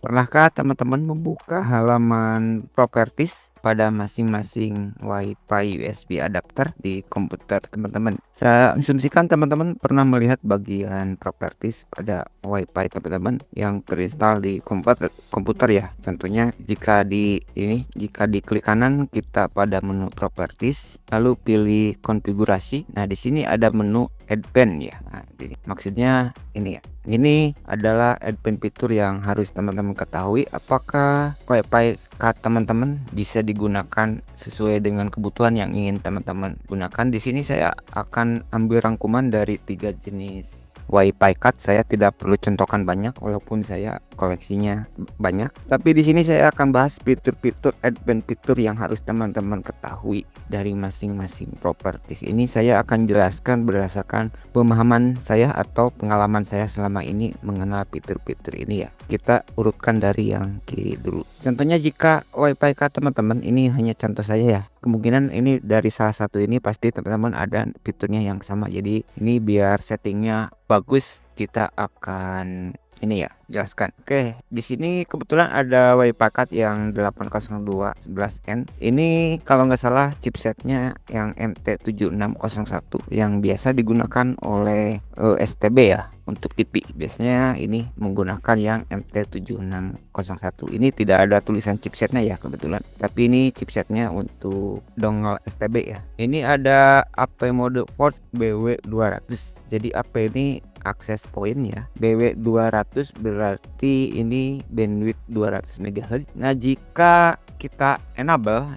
Pernahkah teman-teman membuka halaman properties pada masing-masing WiFi USB adapter di komputer teman-teman? Saya asumsikan teman-teman pernah melihat bagian properties pada WiFi teman-teman yang terinstall di komputer ya. Tentunya jika diklik kanan kita pada menu properties, lalu pilih konfigurasi. Nah, di sini ada menu advanced ya. Nah, maksudnya ini ya. Ini adalah advanced fitur yang harus teman-teman ketahui. Apakah WiFi card teman-teman bisa digunakan sesuai dengan kebutuhan yang ingin teman-teman gunakan. Di sini saya akan ambil rangkuman dari 3 jenis WiFi card. Saya tidak perlu contohkan banyak walaupun saya koleksinya banyak. Tapi di sini saya akan bahas fitur-fitur advanced fitur yang harus teman-teman ketahui dari masing-masing properties. Ini saya akan jelaskan berdasarkan pemahaman saya atau pengalaman saya selama ini mengenal fitur-fitur ini ya. Kita urutkan dari yang kiri dulu. Contohnya jika WiFi card teman-teman, ini hanya contoh saya ya. Kemungkinan ini dari salah satu ini pasti teman-teman ada fiturnya yang sama. Jadi ini biar settingnya bagus, kita akan ini ya jelaskan. Oke, di sini kebetulan ada WiFi card yang 802.11n. Ini kalau nggak salah chipsetnya yang MT7601 yang biasa digunakan oleh STB ya untuk TV. Biasanya ini menggunakan yang MT7601. Ini tidak ada tulisan chipsetnya ya kebetulan, tapi ini chipsetnya untuk dongle STB ya. Ini ada AP mode force BW200. Jadi AP ini akses point ya. BW200 berarti ini bandwidth 200 MHz. Nah, jika kita enable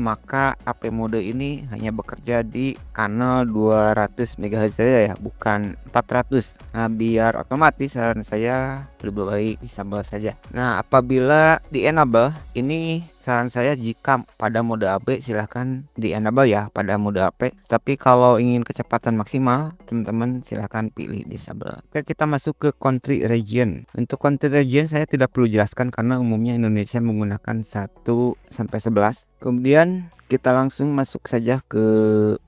maka AP mode ini hanya bekerja di kanal 200 MHz saja ya, bukan 400. Nah, biar otomatis saran saya lebih baik disable saja. Nah, apabila di enable ini saran saya jika pada mode AP silahkan di enable ya pada mode AP. Tapi kalau ingin kecepatan maksimal, teman-teman silahkan pilih disable. Oke, kita masuk ke country region. Untuk country region saya tidak perlu jelaskan karena umumnya Indonesia menggunakan 1 sampai 11. Kemudian kita langsung masuk saja ke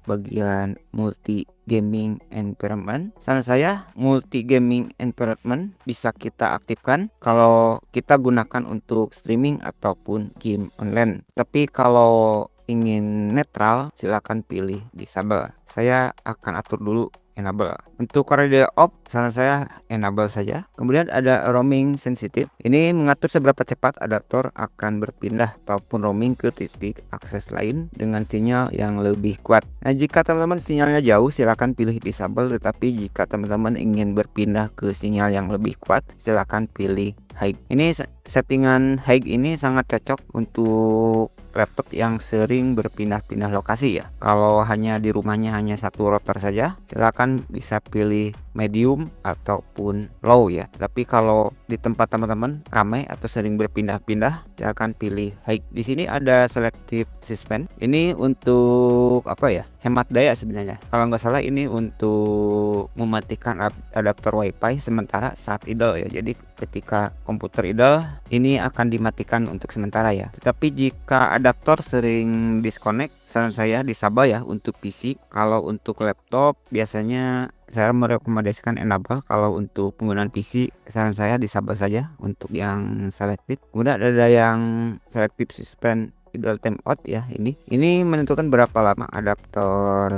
bagian multi gaming environment. Saran saya multi gaming environment bisa kita aktifkan kalau kita gunakan untuk streaming ataupun game online. Tapi kalau ingin netral silakan pilih disable. Saya akan atur dulu enable. Untuk radio off saran saya enable saja. Kemudian ada roaming sensitive. Ini mengatur seberapa cepat adaptor akan berpindah ataupun roaming ke titik akses lain dengan sinyal yang lebih kuat. Nah, jika teman-teman sinyalnya jauh silakan pilih disable, tetapi jika teman-teman ingin berpindah ke sinyal yang lebih kuat silakan pilih high. Ini settingan high ini sangat cocok untuk laptop yang sering berpindah-pindah lokasi ya. Kalau hanya di rumahnya hanya satu router saja, silakan bisa pilih medium ataupun low ya. Tapi kalau di tempat teman-teman ramai atau sering berpindah-pindah, silakan pilih high. Di sini ada selective suspend. Ini untuk apa ya? Hemat daya sebenarnya. Kalau nggak salah ini untuk mematikan adaptor WiFi sementara saat idle ya. Jadi ketika komputer idle ini akan dimatikan untuk sementara ya. Tetapi jika adaptor sering disconnect, saran saya disable ya untuk PC. Kalau untuk laptop biasanya saya merekomendasikan enable. Kalau untuk penggunaan PC saran saya disable saja untuk yang selective. Kemudian ada yang selective suspend idle timeout ya. Ini menentukan berapa lama adaptor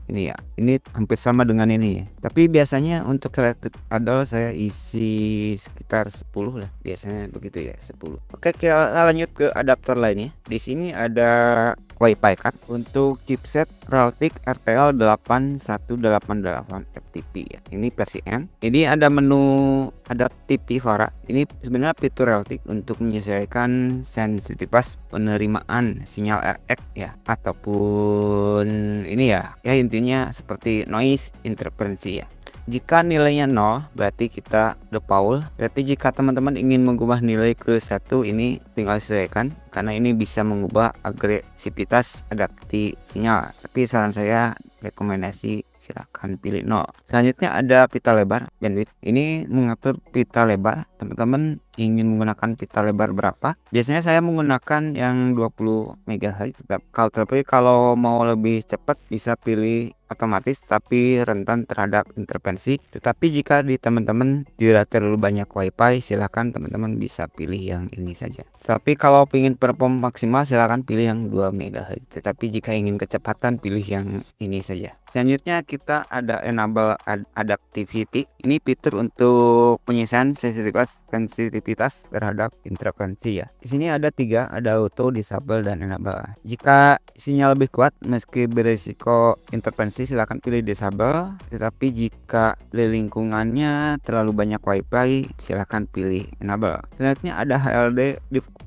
ini ya. Ini hampir sama dengan ini ya. Tapi biasanya untuk selective idle saya isi sekitar 10 lah. Biasanya begitu ya, 10. Oke, kita lanjut ke adaptor lainnya. Di sini ada WiFi card untuk chipset Realtek RTL 8188 FTP ya. Ini versi N. Ini ada menu adaptive VARA. Ini sebenarnya fitur Realtek untuk menyesuaikan sensitivitas penerimaan sinyal RX ya, ataupun ini ya. Ya intinya seperti noise interferensi ya. Jika nilainya 0 berarti kita default. Berarti jika teman-teman ingin mengubah nilai ke 1 ini tinggal sesuaikan, karena ini bisa mengubah agresivitas adaptif sinyal. Tapi saran saya rekomendasi silakan pilih 0. Selanjutnya ada pita lebar bandwidth. Ini mengatur pita lebar. Teman-teman ingin menggunakan pita lebar berapa? Biasanya saya menggunakan yang 20 MHz. Tapi kalau mau lebih cepat bisa pilih otomatis tapi rentan terhadap intervensi. Tetapi jika di teman-teman tidak terlalu banyak WiFi, silakan teman-teman bisa pilih yang ini saja. Tapi kalau ingin perform maksimal silakan pilih yang 2 MHz. Tetapi jika ingin kecepatan pilih yang ini saja. Selanjutnya kita ada enable adaptivity. Ini fitur untuk penyelesaian sensitivitas terhadap intervensi ya. Di sini ada 3, ada auto, disable, dan enable. Jika sinyal lebih kuat meski berisiko intervensi silakan pilih disable, tetapi jika di lingkungannya terlalu banyak WiFi silakan pilih enable. Selanjutnya ada HLD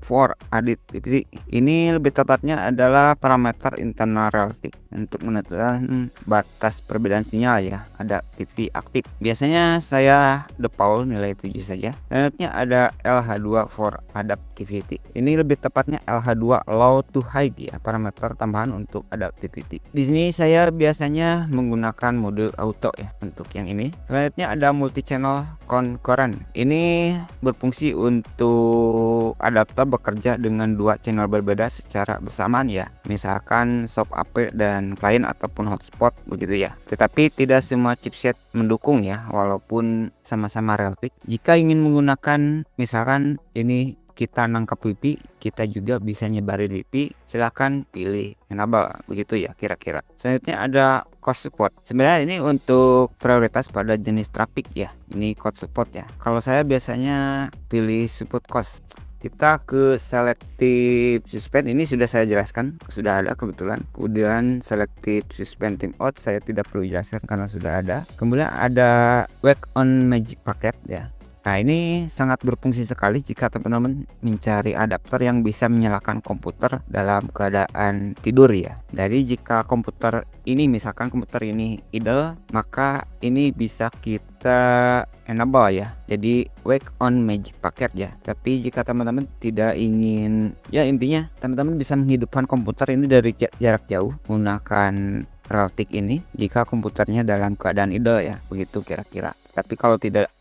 for adaptivity. Ini lebih tepatnya adalah parameter internal relatif untuk menentukan batas perbedaan sinyal ya. Adaptivity aktif. Biasanya saya default nilai 7 saja. Selanjutnya ada LH2 for adaptivity. Ini lebih tepatnya LH2 low to high ya, parameter tambahan untuk adaptivity. Di sini saya biasanya menggunakan mode auto ya untuk yang ini. Selanjutnya ada multi channel concurrent. Ini berfungsi untuk adapter bekerja dengan 2 channel berbeda secara bersamaan ya. Misalkan soft AP dan klien ataupun hotspot begitu ya. Tetapi tidak semua chipset mendukung ya, walaupun sama-sama relatif. Jika ingin menggunakan misalkan ini kita nangkap WiFi, kita juga bisa nyebarin WiFi, silahkan pilih enable begitu ya kira-kira. Selanjutnya ada cost support. Sebenarnya ini untuk prioritas pada jenis traffic ya. Ini cost support ya. Kalau saya biasanya pilih support cost. Kita ke selective suspend, ini sudah saya jelaskan, sudah ada kebetulan. Kemudian selective suspend timeout saya tidak perlu jelaskan karena sudah ada. Kemudian ada wake on magic packet ya. Nah ini sangat berfungsi sekali jika teman-teman mencari adapter yang bisa menyalakan komputer dalam keadaan tidur ya. Jadi jika komputer ini misalkan komputer ini idle, maka ini bisa kita enable ya. Jadi wake on magic packet ya. Tapi jika teman-teman tidak ingin, ya intinya teman-teman bisa menghidupkan komputer ini dari jarak jauh menggunakan relatif ini jika komputernya dalam keadaan idle ya, begitu kira-kira. Tapi kalau tidak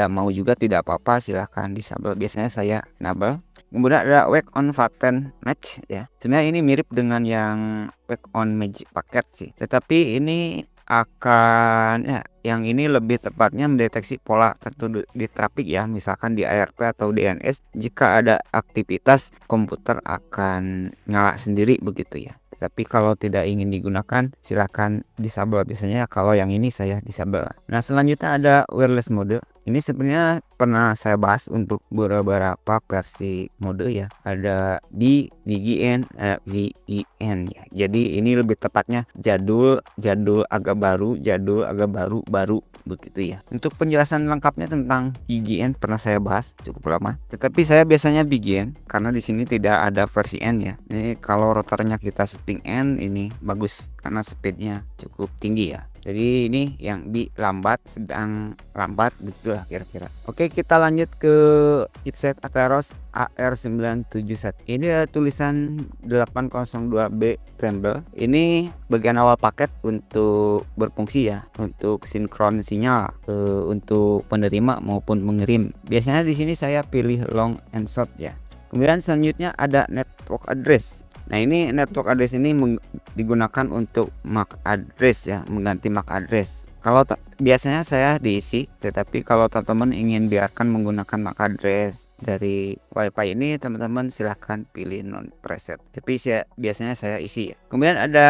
mau juga tidak apa-apa, silahkan disable. Biasanya saya enable. Kemudian ada wake on pattern match ya. Sebenarnya ini mirip dengan yang wake on magic packet sih. Tetapi ini akan ya, yang ini lebih tepatnya mendeteksi pola tertentu di traffic ya, misalkan di ARP atau DNS. Jika ada aktivitas komputer akan nyala sendiri begitu ya. Tapi kalau tidak ingin digunakan silahkan disable. Biasanya kalau yang ini saya disable. Nah selanjutnya ada wireless mode. Ini sebenarnya pernah saya bahas untuk beberapa versi mode ya. Ada di VGN, VEN ya. Jadi ini lebih tepatnya jadul agak baru, jadul agak baru begitu ya. Untuk penjelasan lengkapnya tentang VGN pernah saya bahas cukup lama. Tetapi saya biasanya VGN karena di sini tidak ada versi N ya. Ini kalau rotornya kita setting N ini bagus karena speednya cukup tinggi ya. Jadi ini yang B lambat, sedang lambat gitulah kira-kira. Oke, kita lanjut ke chipset Atheros AR971. Ini ada tulisan 802B Tremble. Ini bagian awal paket untuk berfungsi ya, untuk sinkron sinyal untuk penerima maupun mengirim. Biasanya di sini saya pilih long and short ya. Kemudian selanjutnya ada network address. Nah ini network address ini digunakan untuk MAC address ya, mengganti MAC address. Kalau biasanya saya diisi, tetapi kalau teman-teman ingin biarkan menggunakan MAC address dari WiFi ini, teman-teman silahkan pilih non preset. Tapi biasanya saya isi ya. Kemudian ada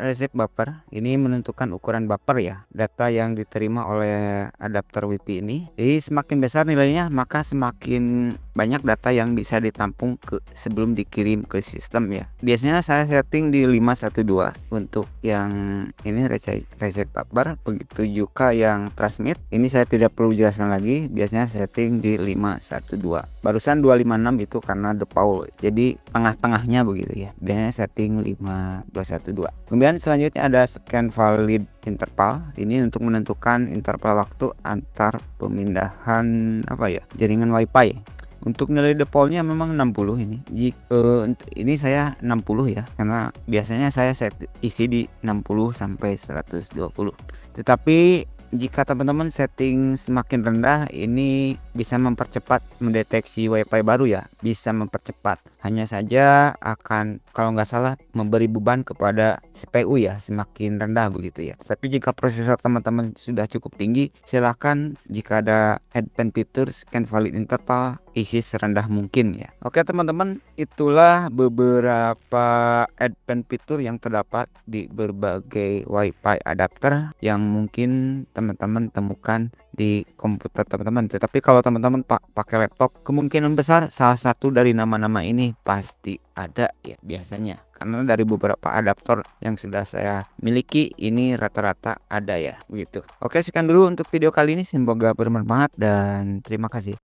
receive buffer. Ini menentukan ukuran buffer ya, data yang diterima oleh adapter WiFi ini. Jadi semakin besar nilainya, maka semakin banyak data yang bisa ditampung sebelum dikirim ke sistem ya. Biasanya saya setting di 512 untuk yang ini receive buffer. Begitu juga yang transmit, ini saya tidak perlu jelaskan lagi. Biasanya setting di 512. Barusan 256 itu karena default, jadi tengah-tengahnya begitu ya. Biasanya setting 5212. Kemudian selanjutnya ada scan valid interval. Ini untuk menentukan interval waktu antar pemindahan jaringan WiFi. Untuk nilai defaultnya memang 60 ini. Ini saya 60 ya, karena biasanya saya isi di 60 sampai 120. Tetapi jika teman-teman setting semakin rendah, ini bisa mempercepat mendeteksi WiFi baru ya, bisa mempercepat. Hanya saja akan, kalau nggak salah, memberi beban kepada CPU ya, semakin rendah begitu ya. Tapi jika prosesor teman-teman sudah cukup tinggi, silahkan jika ada headband fitur scan valid interval, isi serendah mungkin ya. Oke teman-teman, itulah beberapa headband fitur yang terdapat di berbagai WiFi adapter yang mungkin teman-teman temukan di komputer teman-teman. Tetapi kalau teman-teman pakai laptop, kemungkinan besar salah satu dari nama-nama ini pasti ada ya biasanya. Karena dari beberapa adaptor yang sudah saya miliki, ini rata-rata ada ya begitu. Oke, sekian dulu untuk video kali ini, semoga bermanfaat dan terima kasih.